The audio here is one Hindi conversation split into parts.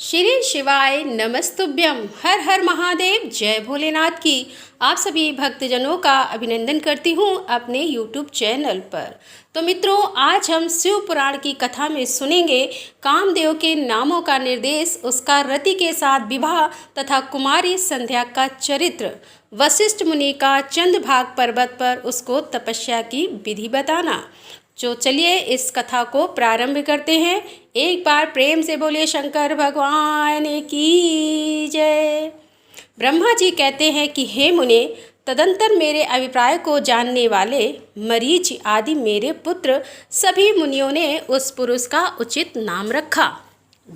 श्री शिवाय नमस्तुभ्यम। हर हर महादेव। जय भोलेनाथ की आप सभी भक्तजनों का अभिनंदन करती हूँ अपने YouTube चैनल पर। तो मित्रों, आज हम शिव पुराण की कथा में सुनेंगे कामदेव के नामों का निर्देश, उसका रति के साथ विवाह तथा कुमारी संध्या का चरित्र, वशिष्ठ मुनि का चंद्रभाग पर्वत पर उसको तपस्या की विधि बताना। तो चलिए इस कथा को प्रारंभ करते हैं। एक बार प्रेम से बोलिए शंकर भगवान की जय। ब्रह्मा जी कहते हैं कि हे मुने, तदंतर मेरे अभिप्राय को जानने वाले मरीच आदि मेरे पुत्र सभी मुनियों ने उस पुरुष का उचित नाम रखा।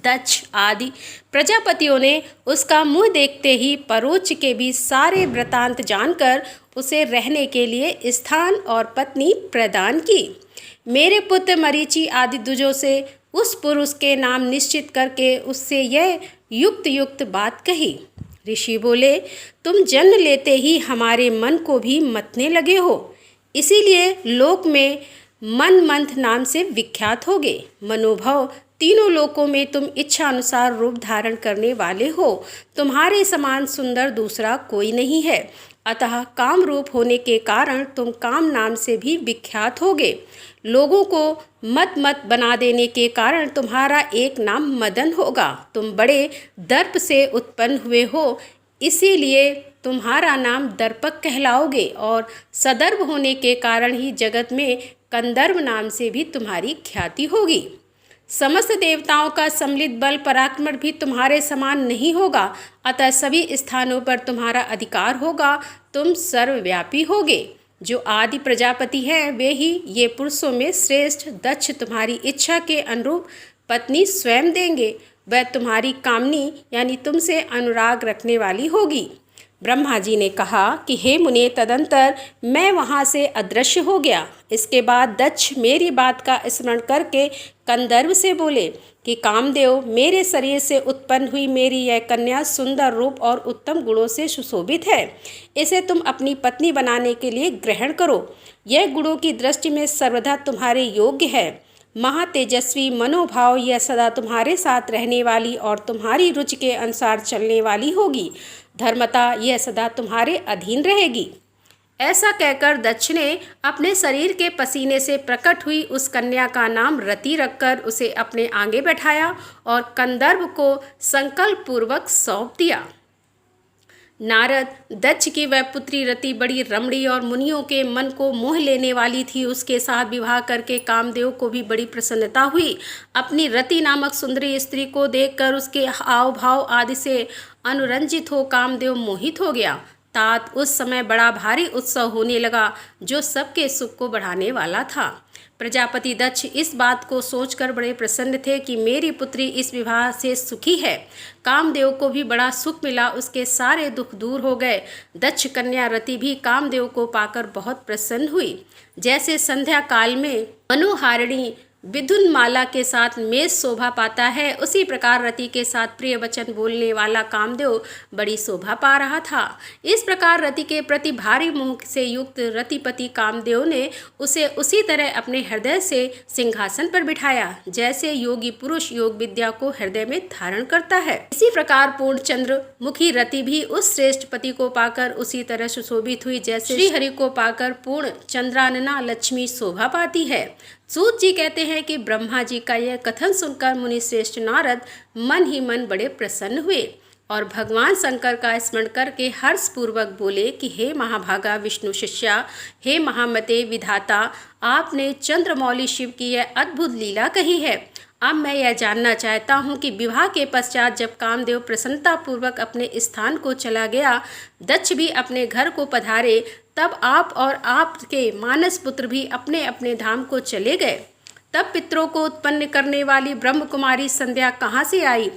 दक्ष आदि प्रजापतियों ने उसका मुंह देखते ही परोच के भी सारे वृतांत जानकर उसे रहने के लिए स्थान और पत्नी प्रदान की। मेरे पुत्र मरीचि आदि द्विजों से उस पुरुष के नाम निश्चित करके उससे यह युक्त युक्त बात कही। ऋषि बोले, तुम जन्म लेते ही हमारे मन को भी मतने लगे हो, इसीलिए लोक में मनमंथ नाम से विख्यात होगे। मनोभव तीनों लोकों में तुम इच्छा अनुसार रूप धारण करने वाले हो। तुम्हारे समान सुंदर दूसरा कोई नहीं है, अतः काम रूप होने के कारण तुम काम नाम से भी विख्यात होगे। लोगों को मत मत बना देने के कारण तुम्हारा एक नाम मदन होगा। तुम बड़े दर्प से उत्पन्न हुए हो, इसीलिए तुम्हारा नाम दर्पक कहलाओगे, और सदर्भ होने के कारण ही जगत में कंदर्व नाम से भी तुम्हारी ख्याति होगी। समस्त देवताओं का सम्मिलित बल पराक्रम भी तुम्हारे समान नहीं होगा, अतः सभी स्थानों पर तुम्हारा अधिकार होगा। तुम सर्वव्यापी होगे। जो आदि प्रजापति हैं वे ही ये पुरुषों में श्रेष्ठ दक्ष तुम्हारी इच्छा के अनुरूप पत्नी स्वयं देंगे। वह तुम्हारी कामनी यानी तुमसे अनुराग रखने वाली होगी। ब्रह्मा जी ने कहा कि हे मुने, तदंतर मैं वहाँ से अदृश्य हो गया। इसके बाद दक्ष मेरी बात का स्मरण करके कंदर्व से बोले कि कामदेव, मेरे शरीर से उत्पन्न हुई मेरी यह कन्या सुंदर रूप और उत्तम गुणों से सुशोभित है। इसे तुम अपनी पत्नी बनाने के लिए ग्रहण करो। यह गुणों की दृष्टि में सर्वदा तुम्हारे योग्य है। महातेजस्वी मनोभाव, यह सदा तुम्हारे साथ रहने वाली और तुम्हारी रुचि के अनुसार चलने वाली होगी। धर्मता, यह सदा तुम्हारे अधीन रहेगी। ऐसा कहकर दक्ष ने अपने शरीर के पसीने से प्रकट हुई उस कन्या का नाम रति रखकर उसे अपने आगे बैठाया और कंदर्व को संकल्प पूर्वक सौंप दिया। नारद, दक्ष की वह पुत्री रति बड़ी रमणी और मुनियों के मन को मोह लेने वाली थी। उसके साथ विवाह करके कामदेव को भी बड़ी प्रसन्नता हुई। अपनी रति नामक सुंदरी स्त्री को देखकर उसके हाव भाव आदि से अनुरंजित हो कामदेव मोहित हो गया। तात उस समय बड़ा भारी उत्सव होने लगा, जो सबके सुख को बढ़ाने वाला था। प्रजापति दक्ष इस बात को सोचकर बड़े प्रसन्न थे कि मेरी पुत्री इस विवाह से सुखी है। कामदेव को भी बड़ा सुख मिला, उसके सारे दुख दूर हो गए। दक्ष कन्या रति भी कामदेव को पाकर बहुत प्रसन्न हुई। जैसे संध्या काल में मनोहारिणी विधुन माला के साथ मेष शोभा पाता है, उसी प्रकार रति के साथ प्रिय वचन बोलने वाला कामदेव बड़ी शोभा पा रहा था। इस प्रकार रति के प्रति भारी मोह से युक्त रतिपति कामदेव ने उसे उसी तरह अपने हृदय से सिंहासन पर बिठाया, जैसे योगी पुरुष योग विद्या को हृदय में धारण करता है। इसी प्रकार पूर्ण चंद्र मुखी रति भी उस श्रेष्ठ पति को पाकर उसी तरह सुशोभित हुई, जैसे श्री हरि को पाकर पूर्ण चंद्रानना लक्ष्मी शोभा पाती है। सूत जी कहते हैं कि ब्रह्मा जी का यह कथन सुनकर मुनि श्रेष्ठ नारद मन ही मन बड़े प्रसन्न हुए और भगवान शंकर का स्मरण करके हर्ष पूर्वक बोले कि हे महाभागा विष्णु शिष्या, हे महामते विधाता, आपने चंद्रमौली शिव की यह अद्भुत लीला कही है। अब मैं यह जानना चाहता हूँ कि विवाह के पश्चात जब कामदेव प्रसन्नता पूर्वक अपने स्थान को चला गया, दक्ष भी अपने घर को पधारे, तब आप और आपके मानस पुत्र भी अपने अपने धाम को चले गए। तब पितरों को उत्पन्न करने वाली ब्रह्म कुमारी संध्या कहाँ से आई?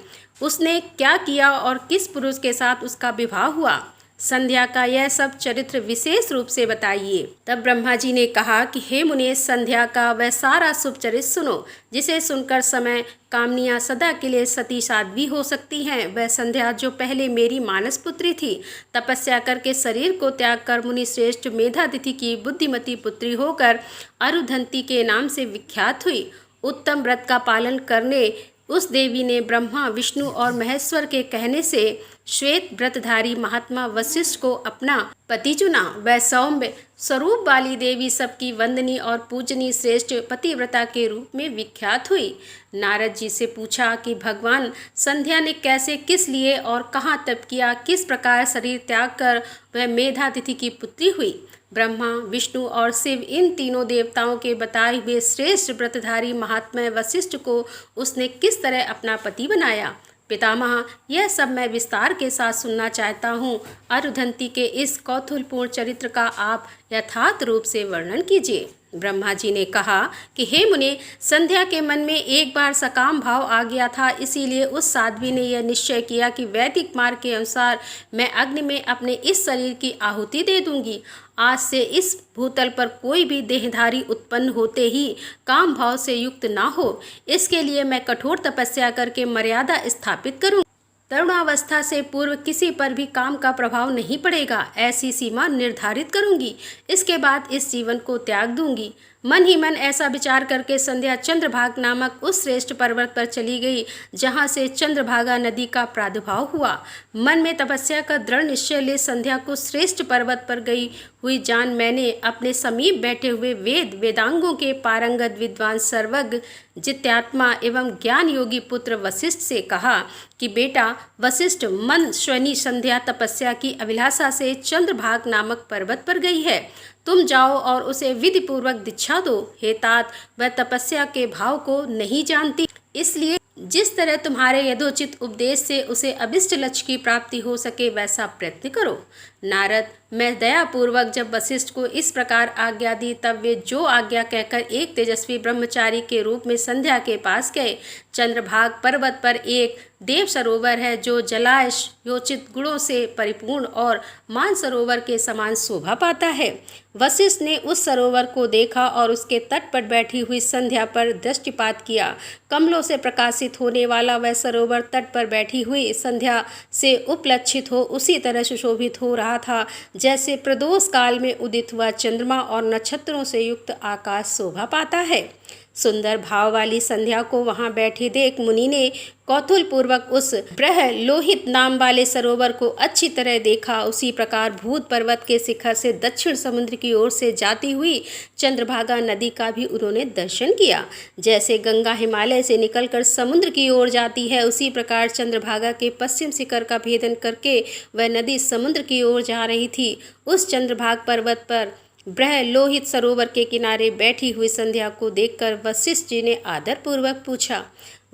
उसने क्या किया और किस पुरुष के साथ उसका विवाह हुआ? संध्या का यह सब चरित्र विशेष रूप से बताइए। तब ब्रह्मा जी ने कहा कि हे मुने, संध्या का वह सारा शुभ चरित्र सुनो, जिसे सुनकर समय कामनियाँ सदा के लिए सती साध्वी हो सकती हैं। वह संध्या जो पहले मेरी मानस पुत्री थी, तपस्या करके शरीर को त्याग कर मुनि श्रेष्ठ मेधातिथि की बुद्धिमती पुत्री होकर अरुधंती के नाम से विख्यात हुई। उत्तम व्रत का पालन करने उस देवी ने ब्रह्मा, विष्णु और महेश्वर के कहने से श्वेत व्रतधारी महात्मा वशिष्ठ को अपना पति चुना। वह सौम्य स्वरूप वाली देवी सबकी वंदनीय और पूजनीय श्रेष्ठ पतिव्रता के रूप में विख्यात हुई। नारद जी से पूछा कि भगवान संध्या ने कैसे, किस लिए और कहाँ तप किया, किस प्रकार शरीर त्याग कर वह मेधातिथि की पुत्री हुई। ब्रह्मा, विष्णु और शिव, इन तीनों देवताओं के बताए हुए श्रेष्ठ व्रतधारी महात्मा वशिष्ठ को उसने किस तरह अपना पति बनाया। पितामह, यह सब मैं विस्तार के साथ सुनना चाहता हूँ। अरुंधति के इस कौतूहलपूर्ण चरित्र का आप यथार्थ रूप से वर्णन कीजिए। ब्रह्मा जी ने कहा कि हे मुने, संध्या के मन में एक बार सकाम भाव आ गया था, इसीलिए उस साध्वी ने यह निश्चय किया कि वैदिक मार्ग के अनुसार मैं अग्नि में अपने इस शरीर की आहुति दे दूंगी। आज से इस भूतल पर कोई भी देहधारी उत्पन्न होते ही काम भाव से युक्त ना हो, इसके लिए मैं कठोर तपस्या करके मर्यादा स्थापित करूँगी। तरुणावस्था से पूर्व किसी पर भी काम का प्रभाव नहीं पड़ेगा, ऐसी सीमा निर्धारित करूंगी। इसके बाद इस जीवन को त्याग दूंगी। मन ही मन ऐसा विचार करके संध्या चंद्रभाग नामक उस श्रेष्ठ पर्वत पर चली गई, जहाँ से चंद्रभागा नदी का प्रादुर्भाव हुआ। मन में तपस्या का दृढ़ निश्चय ले संध्या को श्रेष्ठ पर्वत पर गई हुई जान मैंने अपने समीप बैठे हुए वेदांगों के पारंगत विद्वान, सर्वज्ञ, जित्यात्मा एवं ज्ञान योगी पुत्र वशिष्ठ से कहा कि बेटा वशिष्ठ, मन श्वनी संध्या तपस्या की अभिलाषा से चंद्रभाग नामक पर्वत पर गई है। तुम जाओ और उसे विधि पूर्वक दीक्षा दो। हे तात, वह तपस्या के भाव को नहीं जानती, इसलिए जिस तरह तुम्हारे यथोचित उपदेश से उसे अभिष्ट लक्ष्य की प्राप्ति हो सके वैसा प्रयत्न करो। नारद, मैं दयापूर्वक जब वशिष्ठ को इस प्रकार आज्ञा दी, तब वे जो आज्ञा कहकर एक तेजस्वी ब्रह्मचारी के रूप में संध्या के पास गए। चंद्रभाग पर्वत पर एक देव सरोवर है जो जलाश योचित गुणों से परिपूर्ण और मान सरोवर के समान शोभा पाता है। वशिष्ठ ने उस सरोवर को देखा और उसके तट पर बैठी हुई संध्या पर दृष्टिपात किया। कमलों से प्रकाशित होने वाला वह सरोवर तट पर बैठी हुई संध्या से उपलक्षित हो उसी तरह सुशोभित हो रहा था जैसे प्रदोष काल में उदित हुआ चंद्रमा और नक्षत्रों से युक्त आकाश शोभा पाता है। सुंदर भाव वाली संध्या को वहां बैठी देख मुनि ने कौतूहल पूर्वक उस ब्रह लोहित नाम वाले सरोवर को अच्छी तरह देखा। उसी प्रकार भूत पर्वत के शिखर से दक्षिण समुद्र की ओर से जाती हुई चंद्रभागा नदी का भी उन्होंने दर्शन किया। जैसे गंगा हिमालय से निकलकर समुद्र की ओर जाती है, उसी प्रकार चंद्रभागा के पश्चिम शिखर का भेदन करके वह नदी समुद्र की ओर जा रही थी। उस चंद्रभाग पर्वत पर ब्रह लोहित सरोवर के किनारे बैठी हुई संध्या को देखकर वशिष्ठ जी ने आदर पूर्वक पूछा।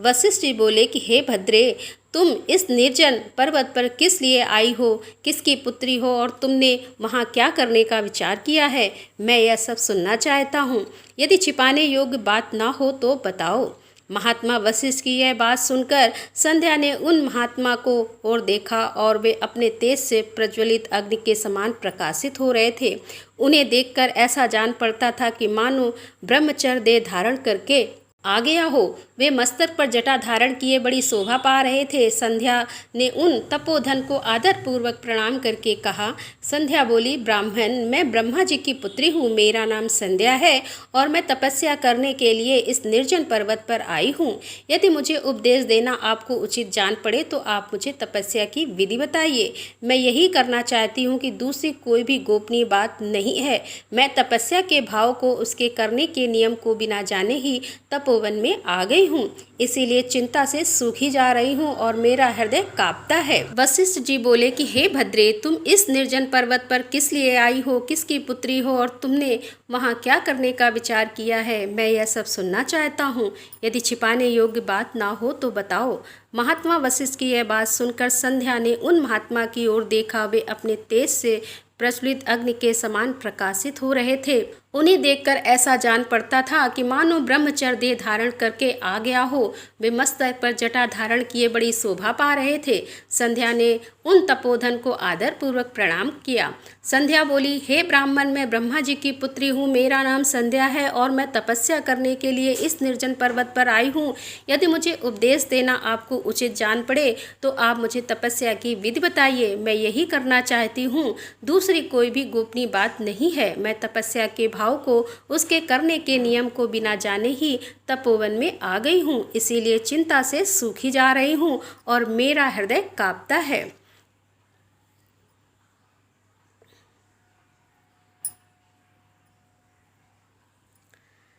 वशिष्ठ जी बोले कि हे भद्रे, तुम इस निर्जन पर्वत पर किस लिए आई हो, किसकी पुत्री हो और तुमने वहाँ क्या करने का विचार किया है? मैं यह सब सुनना चाहता हूँ। यदि छिपाने योग्य बात ना हो तो बताओ। महात्मा वशिष्ठ की यह बात सुनकर संध्या ने उन महात्मा को और देखा और वे अपने तेज से प्रज्वलित अग्नि के समान प्रकाशित हो रहे थे। उन्हें देखकर ऐसा जान पड़ता था कि मानो ब्रह्मचर्य देह धारण करके आ गया हो। वे मस्तक पर जटा धारण किए बड़ी शोभा पा रहे थे। संध्या ने उन तपोधन को आदर पूर्वक प्रणाम करके कहा। संध्या बोली, ब्राह्मण, मैं ब्रह्मा जी की पुत्री हूँ। मेरा नाम संध्या है और मैं तपस्या करने के लिए इस निर्जन पर्वत पर आई हूँ। यदि मुझे उपदेश देना आपको उचित जान पड़े तो आप मुझे तपस्या की विधि बताइए। मैं यही करना चाहती हूँ कि दूसरी कोई भी गोपनीय बात नहीं है। मैं तपस्या के भाव को, उसके करने के नियम को बिना जाने ही तपोवन में आ गई हूँ, इसीलिए चिंता से सूखी जा रही हूँ और मेरा हृदय कांपता है। वशिष्ठ जी बोले कि हे भद्रे, तुम इस निर्जन पर्वत पर किस लिए आई हो, किसकी पुत्री हो और तुमने वहाँ क्या करने का विचार किया है? मैं यह सब सुनना चाहता हूँ। यदि छिपाने योग्य बात ना हो तो बताओ। महात्मा वशिष्ठ की यह बात सुनकर संध्या ने उन महात्मा की ओर देखा। वे अपने तेज से प्रज्वलित अग्नि के समान प्रकाशित हो रहे थे। उन्हें देखकर ऐसा जान पड़ता था कि मानो ब्रह्मचर्य देह धारण करके आ गया हो। वे मस्तक पर जटा धारण किए बड़ी शोभा पा रहे थे। संध्या ने उन तपोधन को आदर पूर्वक प्रणाम किया। संध्या बोली, हे ब्राह्मण, मैं ब्रह्मा जी की पुत्री हूँ। मेरा नाम संध्या है और मैं तपस्या करने के लिए इस निर्जन पर्वत पर आई हूँ। यदि मुझे उपदेश देना आपको उचित जान पड़े तो आप मुझे तपस्या की विधि बताइए। मैं यही करना चाहती हूँ। दूसरी दूसरी कोई भी गोपनीय बात नहीं है। मैं तपस्या के भाव को, उसके करने के नियम को बिना जाने ही तपोवन में आ गई हूँ, इसीलिए चिंता से सूखी जा रही हूँ और मेरा हृदय कांपता है।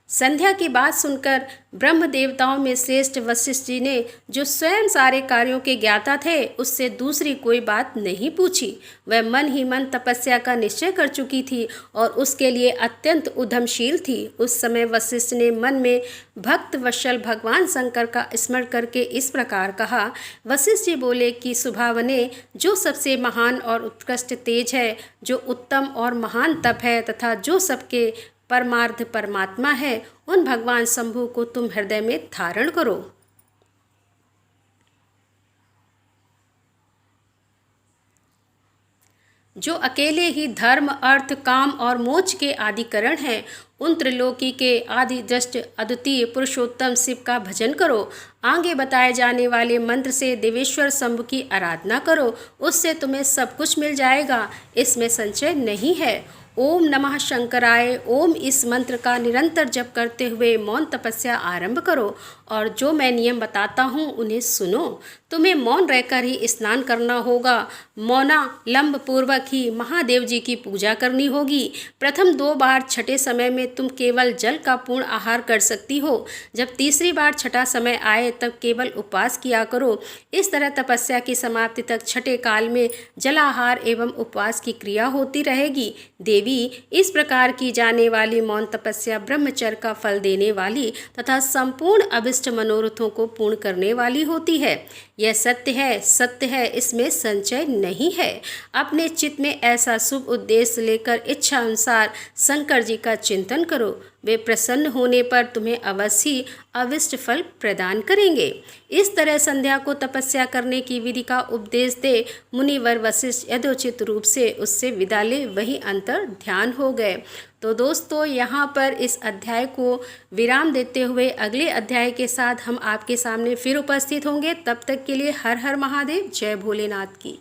संध्या की बात सुनकर ब्रह्म देवताओं में श्रेष्ठ वशिष्ठ जी ने, जो स्वयं सारे कार्यों के ज्ञाता थे, उससे दूसरी कोई बात नहीं पूछी। वह मन ही मन तपस्या का निश्चय कर चुकी थी और उसके लिए अत्यंत उद्यमशील थी। उस समय वशिष्ठ ने मन में भक्त वत्सल भगवान शंकर का स्मरण करके इस प्रकार कहा। वशिष्ठ जी बोले कि सुभावने, जो सबसे महान और उत्कृष्ट तेज है, जो उत्तम और महान तप है तथा जो सबके परमार्थ परमात्मा है, उन भगवान शंभु को तुम हृदय में धारण करो। जो अकेले ही धर्म, अर्थ, काम और मोक्ष के आदिकरण हैं, उन त्रिलोकी के आदि दृष्ट अद्वितीय पुरुषोत्तम शिव का भजन करो। आगे बताए जाने वाले मंत्र से देवेश्वर शंभु की आराधना करो, उससे तुम्हें सब कुछ मिल जाएगा, इसमें संशय नहीं है। ओम नमः शंकराय ओम इस मंत्र का निरंतर जप करते हुए मौन तपस्या आरंभ करो और जो मैं नियम बताता हूँ उन्हें सुनो। तुम्हें मौन रहकर ही स्नान करना होगा। मौनालंब पूर्वक ही महादेव जी की पूजा करनी होगी। प्रथम 2 बार छठे समय में तुम केवल जल का पूर्ण आहार कर सकती हो। जब तीसरी बार छठा समय आए तब केवल उपवास किया करो। इस तरह तपस्या की समाप्ति तक छठे काल में जलाहार एवं उपवास की क्रिया होती रहेगी। देवी, इस प्रकार की जाने वाली मौन तपस्या ब्रह्मचर्य का फल देने वाली तथा संपूर्ण अभिष्ट मनोरथों को पूर्ण करने वाली होती है। यह सत्य है, सत्य है, इसमें संशय नहीं है। अपने चित्त में ऐसा शुभ उद्देश्य लेकर इच्छा अनुसार शंकर जी का चिंतन करो। वे प्रसन्न होने पर तुम्हें अवश्य अविष्ट फल प्रदान करेंगे। इस तरह संध्या को तपस्या करने की विधि का उपदेश दे मुनिवर वशिष्ठ यथोचित रूप से उससे विदा ले वही अंतर ध्यान हो गए। तो दोस्तों, यहाँ पर इस अध्याय को विराम देते हुए अगले अध्याय के साथ हम आपके सामने फिर उपस्थित होंगे। तब तक के लिए हर हर महादेव, जय भोलेनाथ की।